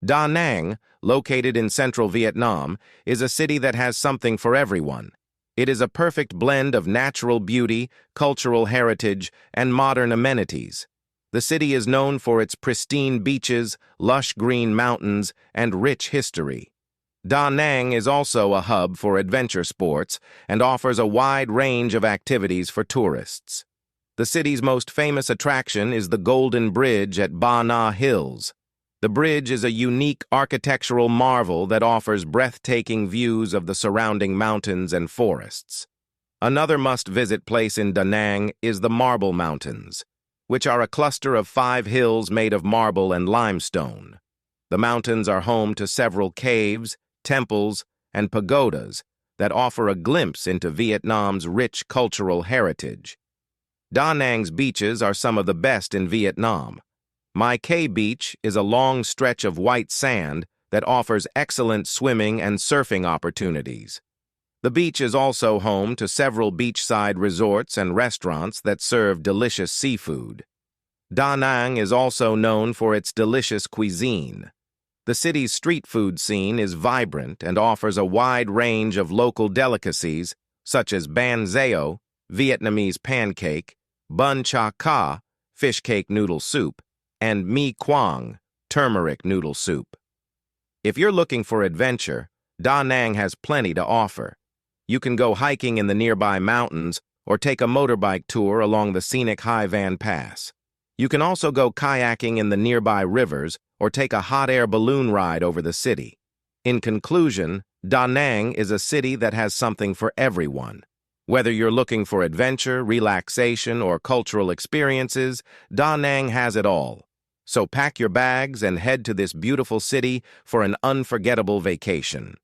Da Nang, located in central Vietnam, is a city that has something for everyone. It is a perfect blend of natural beauty, cultural heritage, and modern amenities. The city is known for its pristine beaches, lush green mountains, and rich history. Da Nang is also a hub for adventure sports and offers a wide range of activities for tourists. The city's most famous attraction is the Golden Bridge at Ba Na Hills. The bridge is a unique architectural marvel that offers breathtaking views of the surrounding mountains and forests. Another must-visit place in Da Nang is the Marble Mountains, which are a cluster of 5 hills made of marble and limestone. The mountains are home to several caves, temples, and pagodas that offer a glimpse into Vietnam's rich cultural heritage. Da Nang's beaches are some of the best in Vietnam. My K Beach is a long stretch of white sand that offers excellent swimming and surfing opportunities. The beach is also home to several beachside resorts and restaurants that serve delicious seafood. Da Nang is also known for its delicious cuisine. The city's street food scene is vibrant and offers a wide range of local delicacies such as ban xeo, Vietnamese pancake, bun cha ca, fish cake noodle soup, and mi quang, turmeric noodle soup. If you're looking for adventure, Da Nang has plenty to offer. You can go hiking in the nearby mountains or take a motorbike tour along the scenic Hai Van Pass. You can also go kayaking in the nearby rivers or take a hot air balloon ride over the city. In conclusion, Da Nang is a city that has something for everyone. Whether you're looking for adventure, relaxation, or cultural experiences, Da Nang has it all. So pack your bags and head to this beautiful city for an unforgettable vacation.